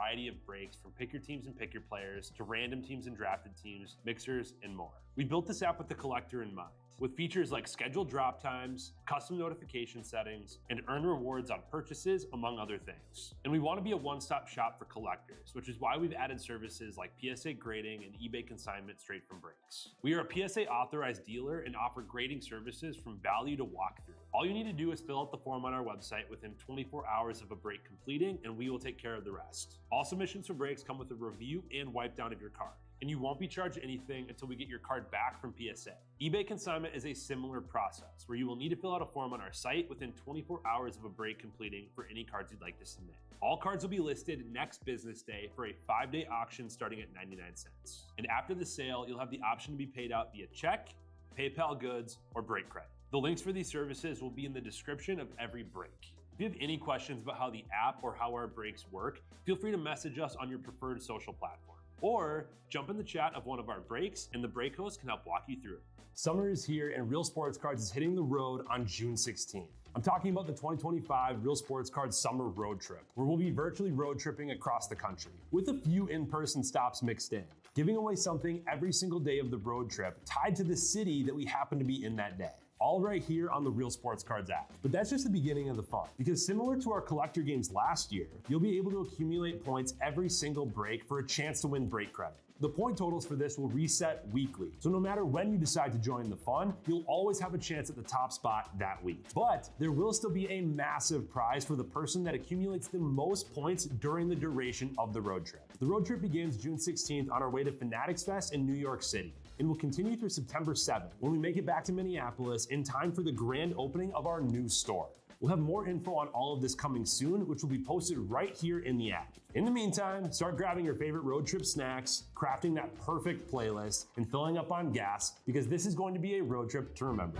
variety of brakes from pick your teams and pick your players to random teams and drafted teams, mixers, and more. We built this app with the collector in mind, with features like scheduled drop times, custom notification settings, and earn rewards on purchases, among other things. And we want to be a one-stop shop for collectors, which is why we've added services like PSA grading and eBay consignment straight from brakes. We are a PSA authorized dealer and offer grading services from value to walkthrough. All you need to do is fill out the form on our website within 24 hours of a brake completing, and we will take care of the rest. All submissions for brakes come with a review and wipe down of your card, and you won't be charged anything until we get your card back from PSA. eBay consignment is a similar process where you will need to fill out a form on our site within 24 hours of a brake completing for any cards you'd like to submit. All cards will be listed next business day for a 5-day auction starting at 99 cents. And after the sale, you'll have the option to be paid out via check, PayPal goods, or brake credit. The links for these services will be in the description of every brake. If you have any questions about how the app or how our brakes work, feel free to message us on your preferred social platform. Or jump in the chat of one of our brakes and the brake host can help walk you through it. Summer is here and Real Sports Cards is hitting the road on June 16th. I'm talking about the 2025 Real Sports Cards Summer Road Trip, where we'll be virtually road tripping across the country, with a few in-person stops mixed in, giving away something every single day of the road trip tied to the city that we happen to be in that day. All right here on the Real Sports Cards app. But that's just the beginning of the fun, because similar to our collector games last year, you'll be able to accumulate points every single break for a chance to win brake credit. The point totals for this will reset weekly, so no matter when you decide to join the fun, you'll always have a chance at the top spot that week. But there will still be a massive prize for the person that accumulates the most points during the duration of the road trip. The road trip begins June 16th on our way to Fanatics Fest in New York City, and will continue through September 7th when we make it back to Minneapolis in time for the grand opening of our new store. We'll have more info on all of this coming soon, which will be posted right here in the app. In the meantime, start grabbing your favorite road trip snacks, crafting that perfect playlist, and filling up on gas, because this is going to be a road trip to remember.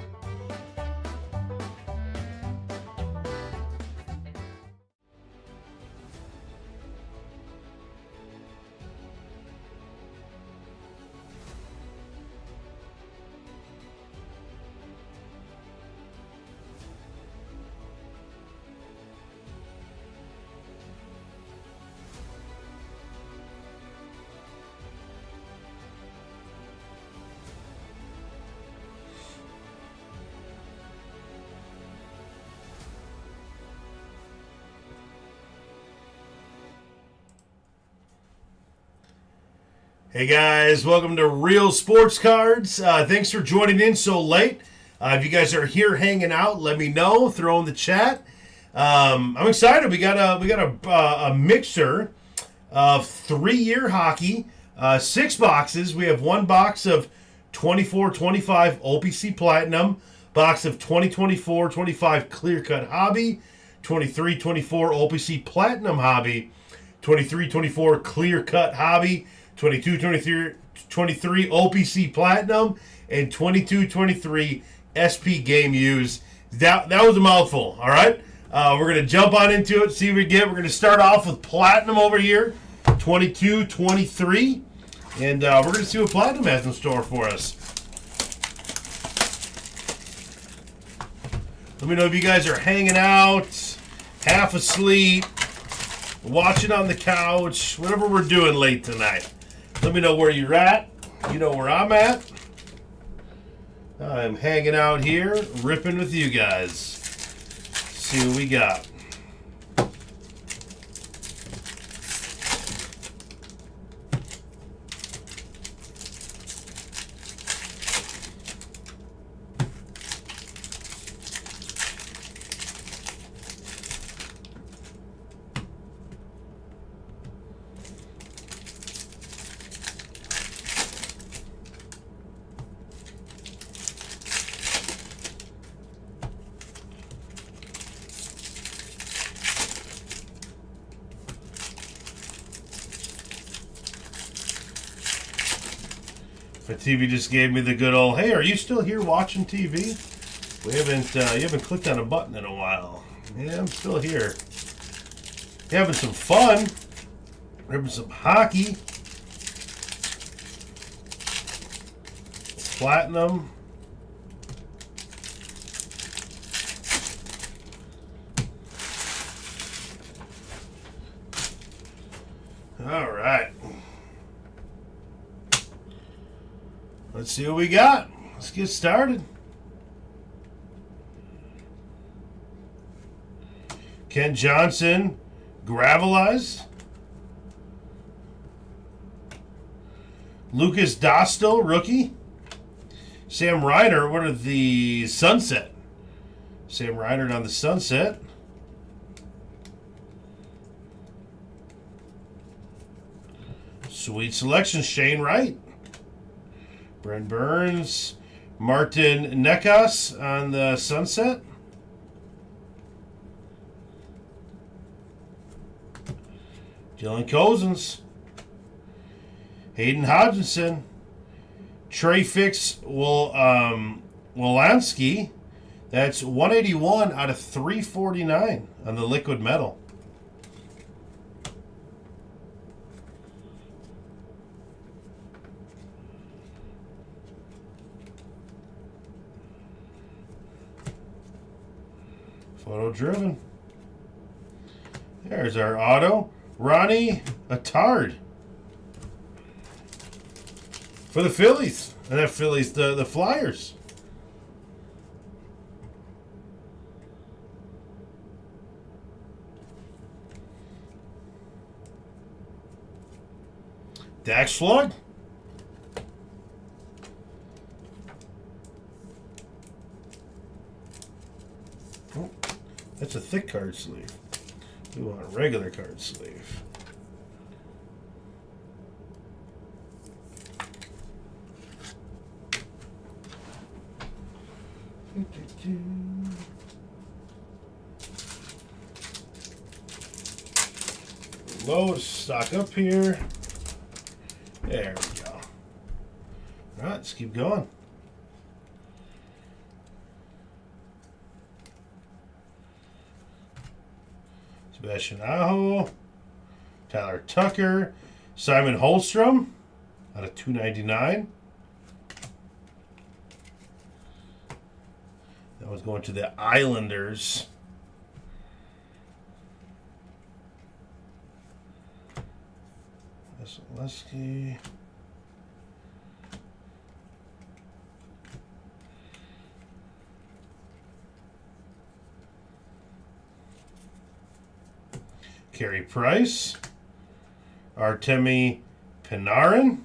Hey guys, welcome to Real Sports Cards. Thanks for joining in so late. If you guys are here hanging out, let me know. Throw in the chat. I'm excited. We got a mixer of 3-year hockey, 6 boxes. We have 1 box of 24-25 OPC Platinum, box of 2024-25 Clear Cut Hobby, 23-24 OPC Platinum Hobby, 23-24 Clear Cut Hobby, 22-23 OPC Platinum, and 22-23 SP Game Used. That was a mouthful, all right? We're going to jump on into it, see what we get. We're going to start off with Platinum over here, 22-23, and we're going to see what Platinum has in store for us. Let me know if you guys are hanging out, half asleep, watching on the couch, whatever we're doing late tonight. Let me know where you're at. You know where I'm at. I'm hanging out here, ripping with you guys. See what we got. The TV just gave me the good old, hey, are you still here watching TV? You haven't clicked on a button in a while. Yeah, I'm still here. Having some fun. Having some hockey. Platinum. All right. Let's see what we got. Let's get started. Ken Johnson, Gravelized. Lucas Dostal, rookie. Sam Reiner, what are the Sunset? Sam Reiner on the Sunset. Sweet selection, Shane Wright. Brent Burns, Martin Nekas on the Sunset. Dylan Cozens. Hayden Hodgson. Trey Fix Wolanski. That's 181 out of 349 on the liquid metal. Photo driven. There's our auto. Ronnie Attard. For the Phillies. And that Phillies, the Flyers. Dax Slug. Oh, that's a thick card sleeve. We want a regular card sleeve. Low stock up here. There we go. All right, let's keep going. Sebastian Aho, Tyler Tucker, Simon Holmstrom out of 299. That was going to the Islanders. Vasilevsky. Carey Price. Artemi Panarin.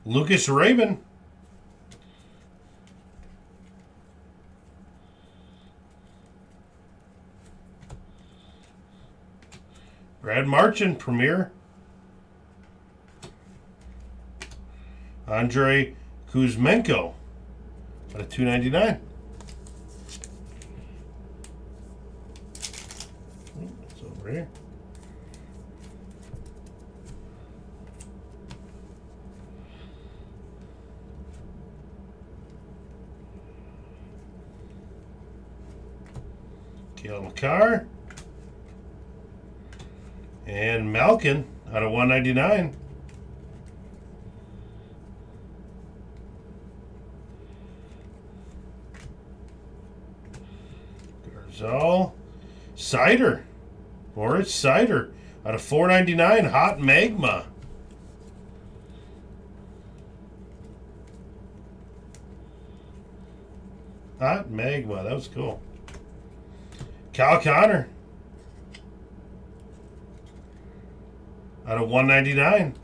Lucas Raven. Brad Marchand, Premier. Andrei Kuzmenko out of 299. It's over here. Cale Makar. And Malkin out of 199. Garzal. Cider. Moritz Cider out of 499. Hot Magma. Hot Magma. That was cool. Kyle Connor out of 199.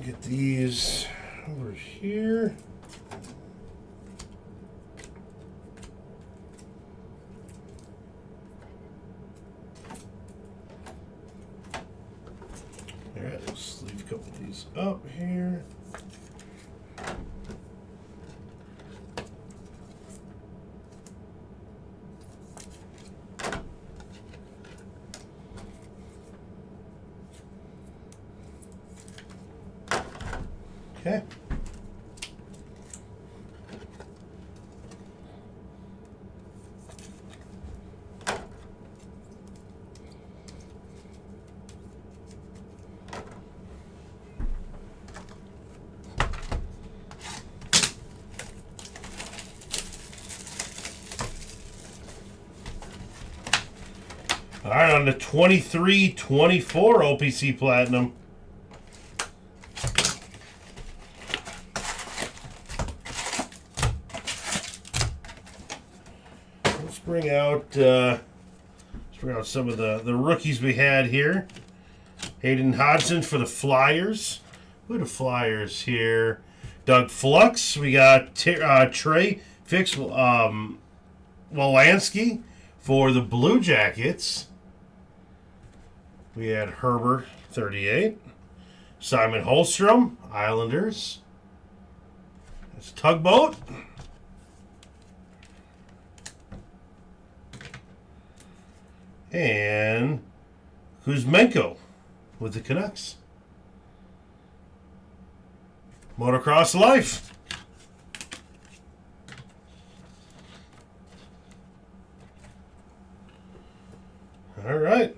Get these over here. All right, let's leave a couple of these up here. Okay. All right, on the 23-24 OPC Platinum. Let's bring out some of the rookies we had here. Hayden Hodgson for the Flyers. Who are the Flyers here? Doug Flux. We got Trey Fix Wolansky for the Blue Jackets. We had Herbert, 38. Simon Holstrom, Islanders. That's Tugboat. And Kuzmenko with the Canucks. Motocross Life. All right.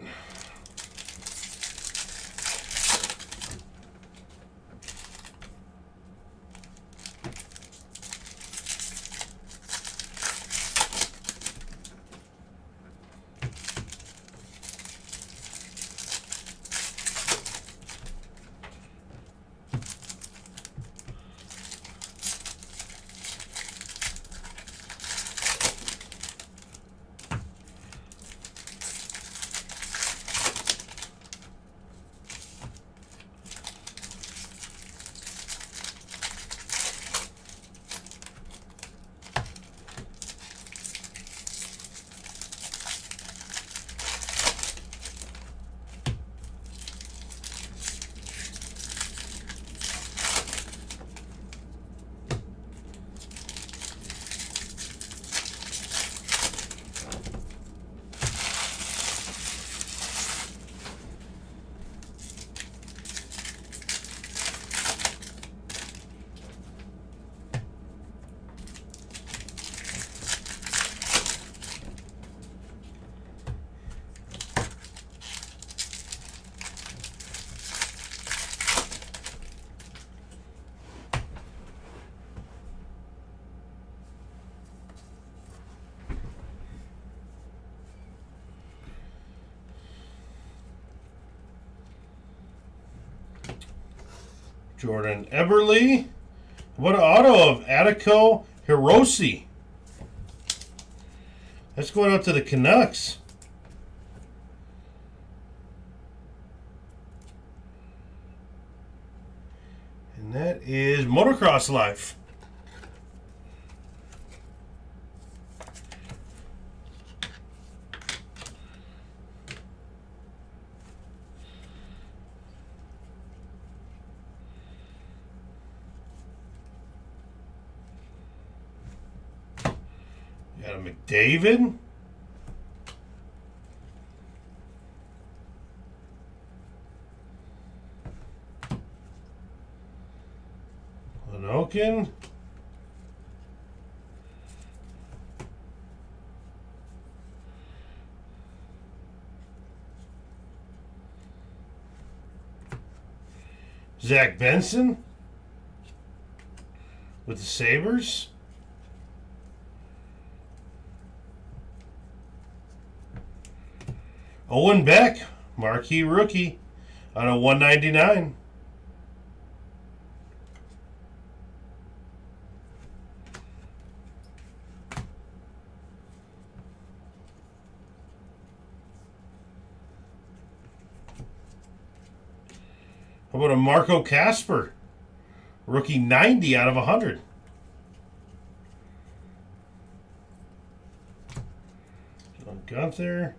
Jordan Eberle. What an auto of Attico Hiroshi. That's going out to the Canucks. And that is Motocross Life. Got a McDavid. Lenokin. Zach Benson with the Sabres. Owen Beck, marquee rookie, on a 199. How How about a Marco Casper? Rookie 90 out of 100. John Gunther.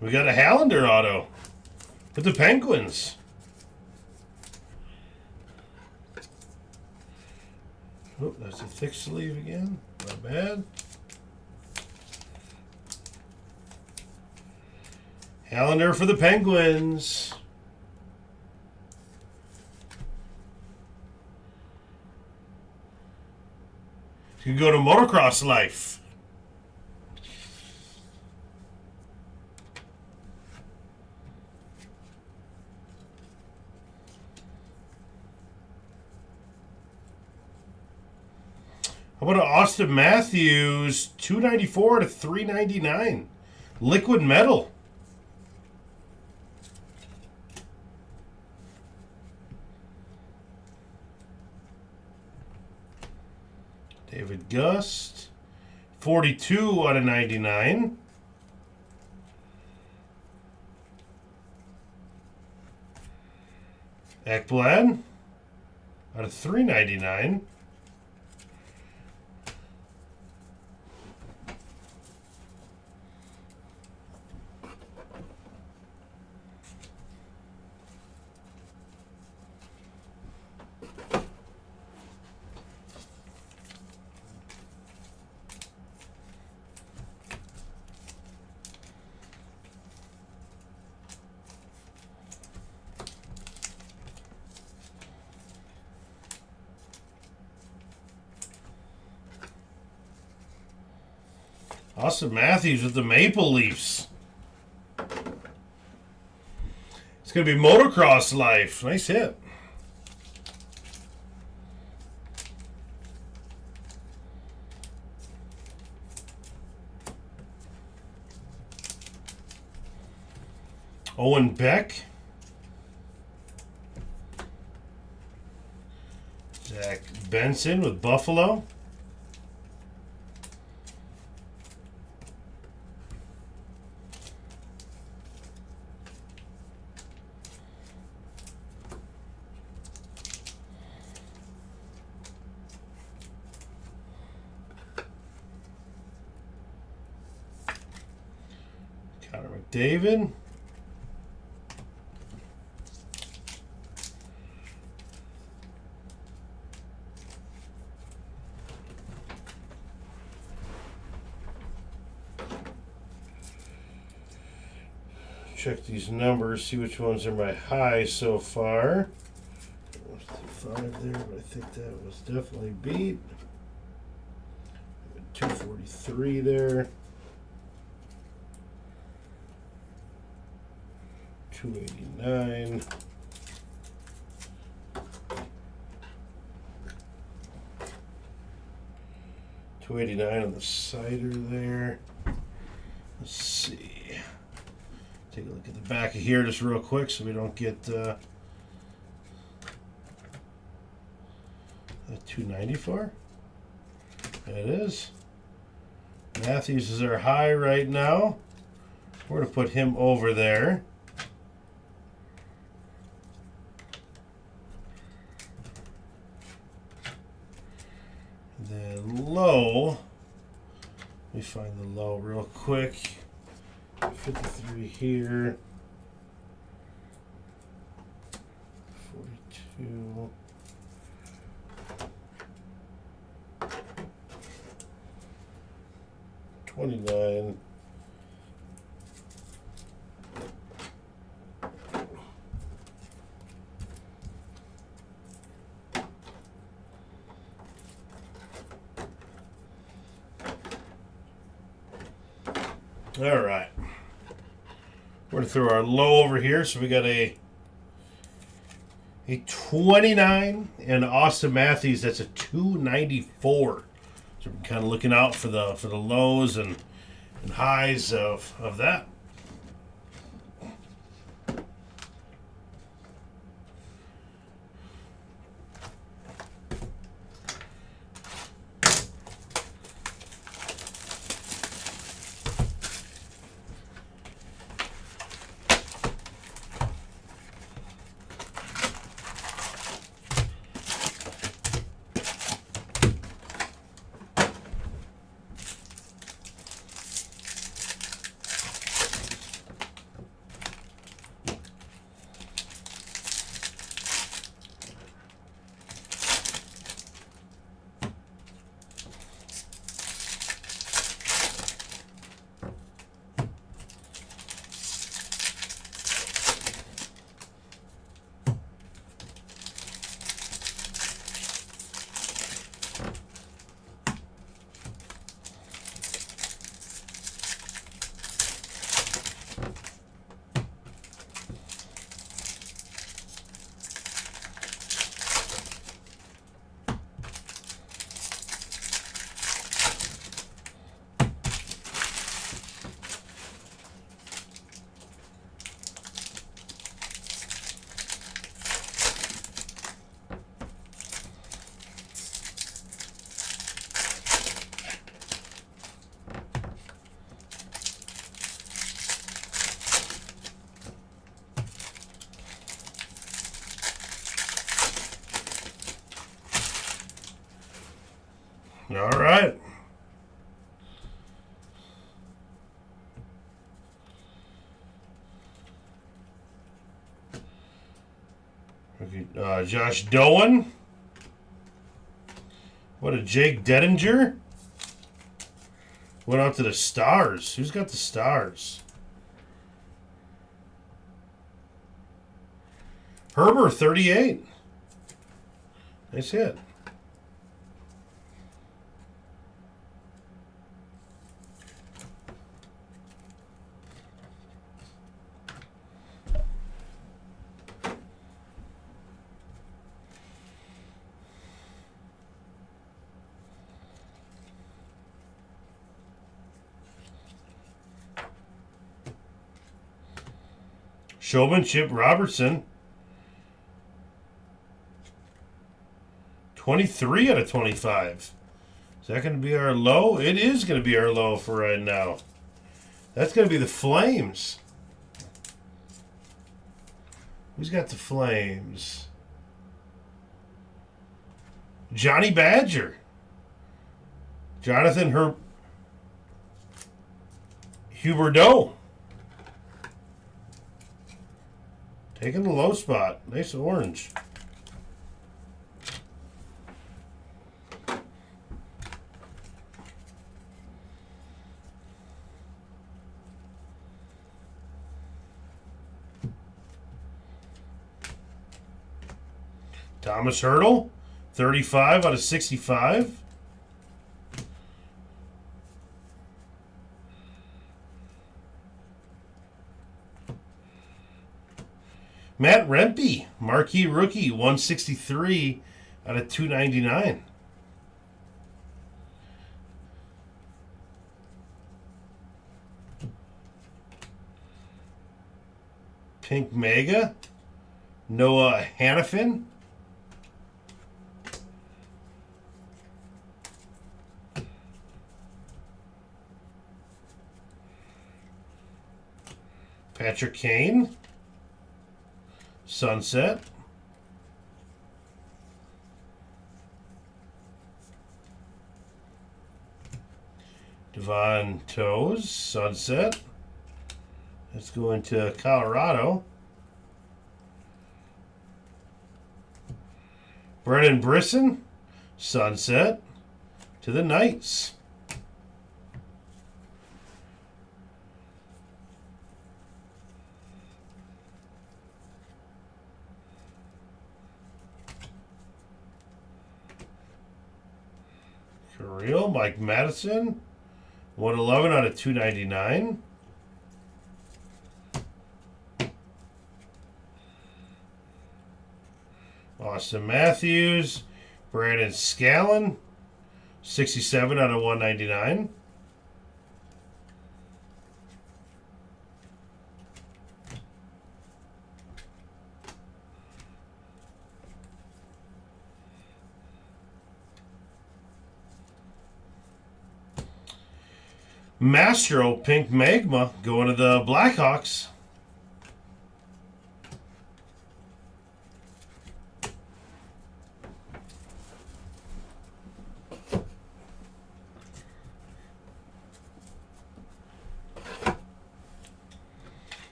We got a Hallander auto with the Penguins. Oh, that's a thick sleeve again. Not bad. Hallander for the Penguins. You can go to Motocross Life. How about an Austin Matthews, 294 to 399, liquid metal. David Gust, 42 out of 99. Ekblad, out of 399. Austin Matthews with the Maple Leafs. It's going to be Motocross Life. Nice hit. Owen Beck. Zach Benson with Buffalo. Connor McDavid. Check these numbers, see which ones are my high so far. 5 there, but I think that was definitely beat. 243 there. 289. $289 on the cider there. Let's see. Take a look at the back of here just real quick so we don't get that 294. That is. Matthews is our high right now. We're going to put him over there. Then low. Let me find the low real quick. 53 here. 42. $29. All right. We're going to throw our low over here. So we got a 29 and Austin Matthews. That's a 294. So we're kind of looking out for the lows and and highs of that. All right. Josh Doan. What a Jake Dedinger. Went out to the Stars. Who's got the Stars? Herbert, 38. Nice hit. Showmanship Robertson. 23 out of 25. Is that going to be our low? It is going to be our low for right now. That's going to be the Flames. Who's got the Flames? Johnny Badger. Jonathan Huberdeau. Taking the low spot. Nice orange. Thomas Hertel, 35 out of 65. Matt Rempe, marquee rookie, 163 out of 299. Pink Mega, Noah Hannafin. Patrick Kane. Sunset. Devon Toes. Sunset. Let's go into Colorado. Brennan Brisson. Sunset. To the Knights. Real Mike Madison, 111 out of 299. Austin Matthews, Brandon Scallon, 67 out of 199. Mastro Pink Magma going to the Blackhawks.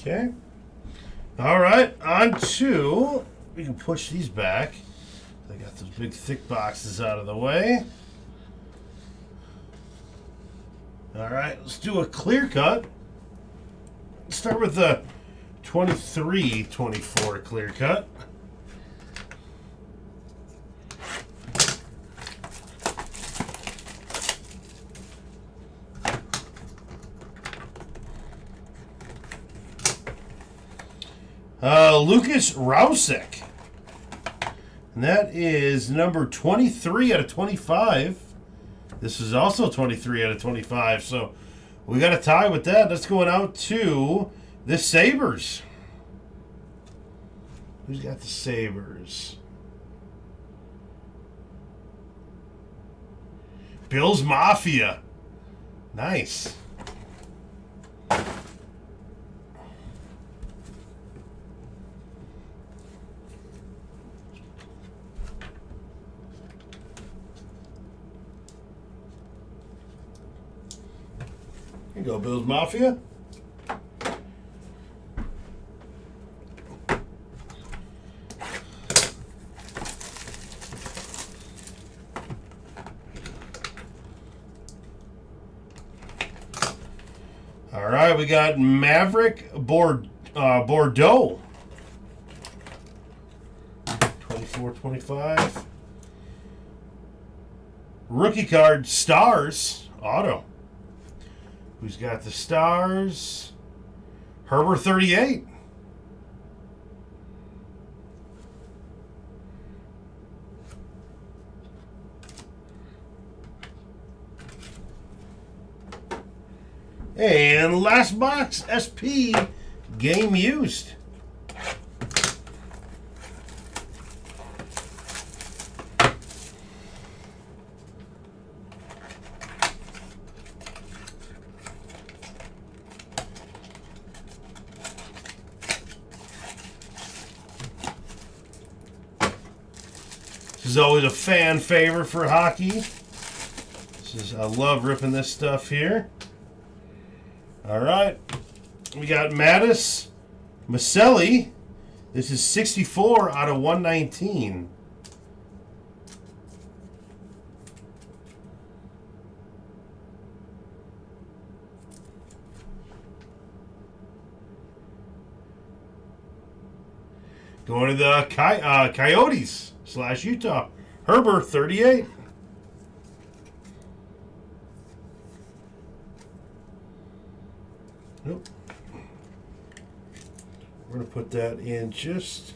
Okay. All right, on to, we can push these back. I got those big thick boxes out of the way. All right, let's do a clear cut. Let's start with the 23-24 clear cut. Lucas Rousek. And that is number 23 out of 25. This is also 23 out of 25. So we got a tie with that. That's going out to the Sabres. Who's got the Sabres? Bills Mafia. Nice. Here you go, Bills Mafia. All right, we got Maverick Bordeaux. 24-25. Rookie card, Stars, auto. Who's got the Stars? Herbert 38. And last box, SP, game used. This is always a fan favorite for hockey. I love ripping this stuff here. All right, we got Mattis Maselli. This is 64 out of 119. Going to the Coyotes / Utah. Herbert 38. Nope. We're going to put that in just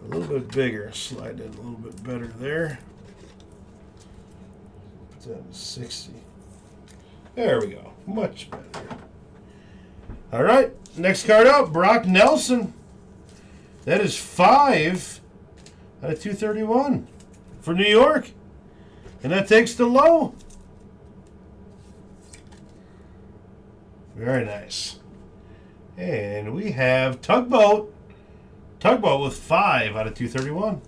a little bit bigger. Slide in a little bit better there. Put that in 60. There we go. Much better. All right. Next card up, Brock Nelson. That is 5 out of 231 for New York. And that takes the low. Very nice. And we have Tugboat. Tugboat with 5 out of 231.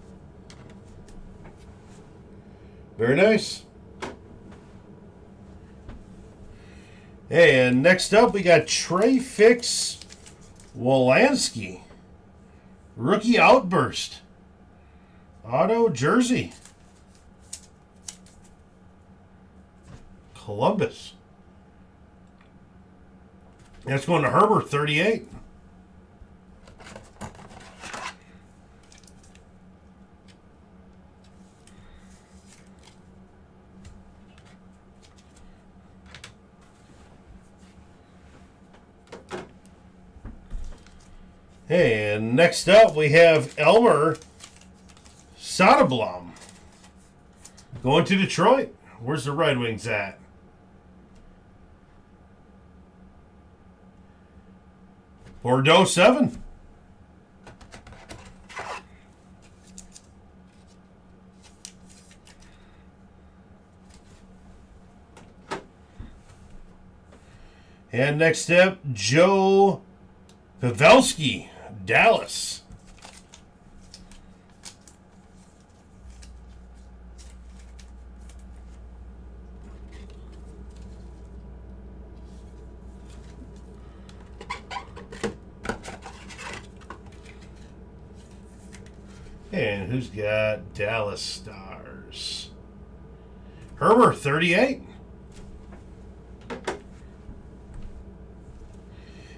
Very nice. And next up, we got Trey Fix Wolanski. Rookie Outburst. Auto Jersey. Columbus. That's going to Herbert, 38. And next up, we have Elmer Soderblom going to Detroit. Where's the Red Wings at? Bordeaux 7. And next up, Joe Pavelski, Dallas. And who's got Dallas Stars? Herbert, 38.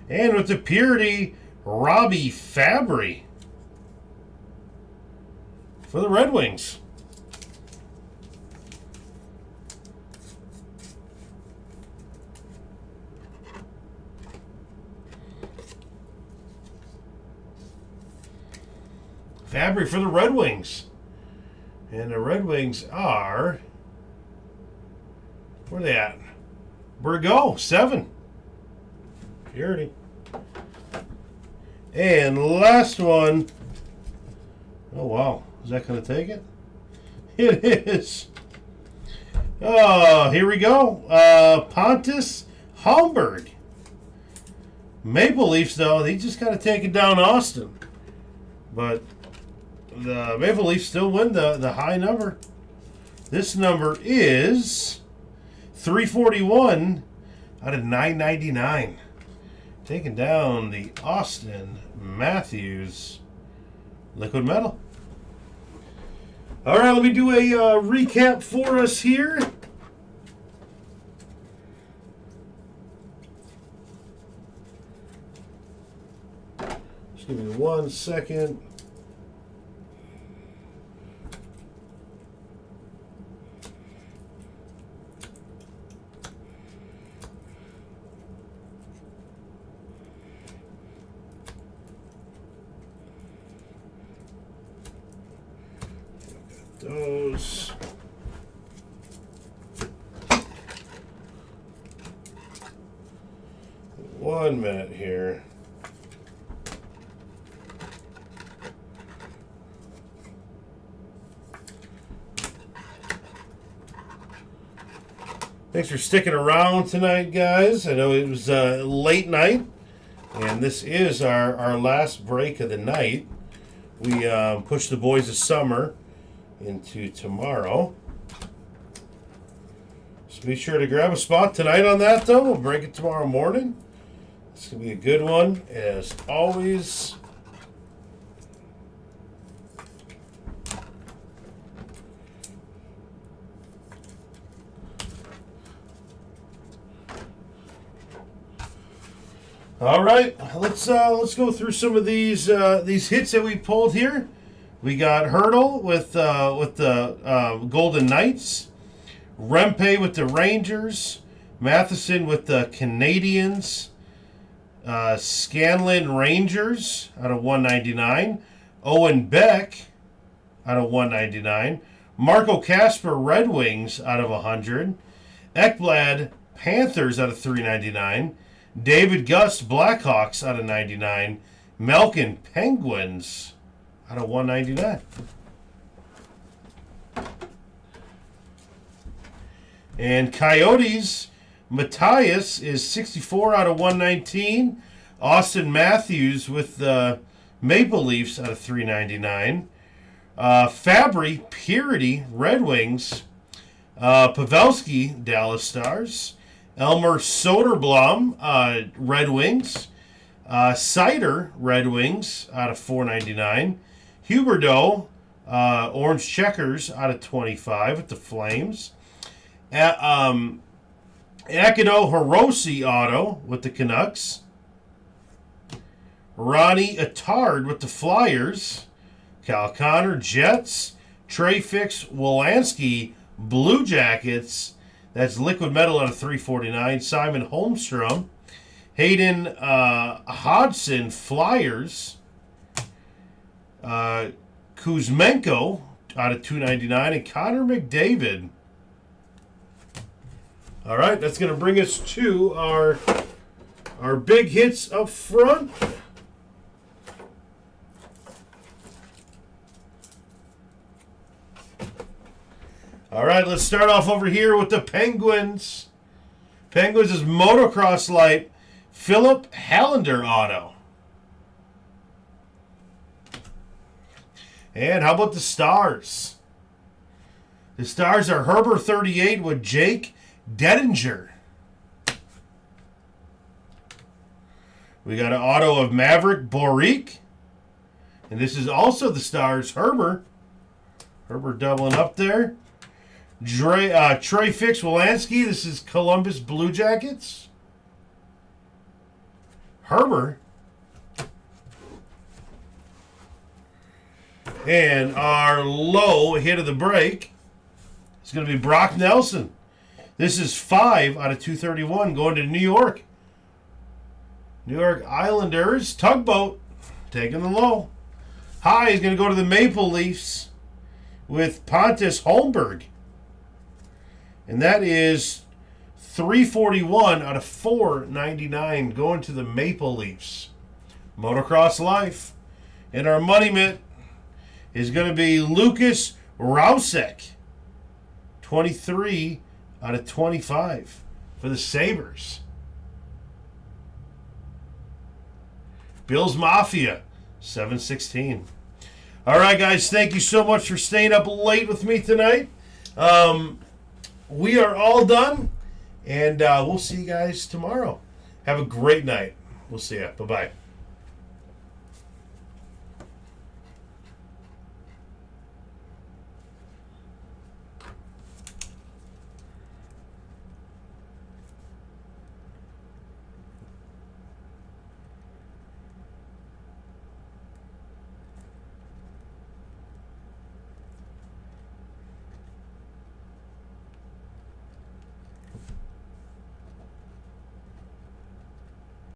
And with the Purity, Robbie Fabry for the Red Wings. Fabry for the Red Wings. And the Red Wings are... Where are they at? Bordeaux, 7. Purity. And last one. Oh, wow. Is that going to take it? It is. Oh, here we go. Pontus Holmberg. Maple Leafs, though, they just got to take it down Austin. But the Maple Leafs still win the high number. This number is 341 out of 999. Taking down the Austin Matthews Liquid Metal. All right, let me do a recap for us here. Just give me 1 second. Those. One minute here. Thanks for sticking around tonight, guys. I know it was a late night, and this is our last break of the night. We pushed the boys of summer into tomorrow. So be sure to grab a spot tonight on that, though. We'll break it tomorrow morning. It's going to be a good one, as always. All right, let's go through some of these hits that we pulled here. We got Hurdle with the Golden Knights, Rempe with the Rangers, Matheson with the Canadians, Scanlon Rangers out of 199, Owen Beck out of 199, Marco Casper Red Wings out of 100, Ekblad Panthers out of 399, David Gust Blackhawks out of 99, Malkin Penguins out of 199. And Coyotes, Matthias is 64 out of 119. Austin Matthews with the Maple Leafs out of 399. Fabry, Purity, Red Wings. Pavelski, Dallas Stars. Elmer Soderblom, Red Wings. Cider, Red Wings out of 499. Huberdeau, Orange Checkers out of 25 with the Flames. Akido Hiroshi auto with the Canucks. Ronnie Attard with the Flyers. Cal Connor, Jets. Trey Fix Wolanski, Blue Jackets. That's liquid metal out of 349. Simon Holmstrom. Hayden Hodgson, Flyers. Kuzmenko out of 299. And Connor McDavid. All right, that's going to bring us to our big hits up front. All right, let's start off over here with the Penguins. Penguins is motocross light, Philip Hallander auto. And how about the Stars? The Stars are Herbert 38 with Jake Dedinger. We got an auto of Maverick Boric. And this is also the Stars Herbert. Herbert doubling up there. Trey Fix Wolanski. This is Columbus Blue Jackets. Herbert. And our low hit of the break is going to be Brock Nelson. This is 5 out of 231 going to New York. New York Islanders. Tugboat taking the low. High is going to go to the Maple Leafs with Pontus Holmberg. And that is 341 out of 499 going to the Maple Leafs. Motocross Life. And our money mitt is going to be Lucas Rousek. 23 out of 25 for the Sabres. Bills Mafia, 716. All right, guys, thank you so much for staying up late with me tonight. We are all done, and we'll see you guys tomorrow. Have a great night. We'll see you. Bye-bye.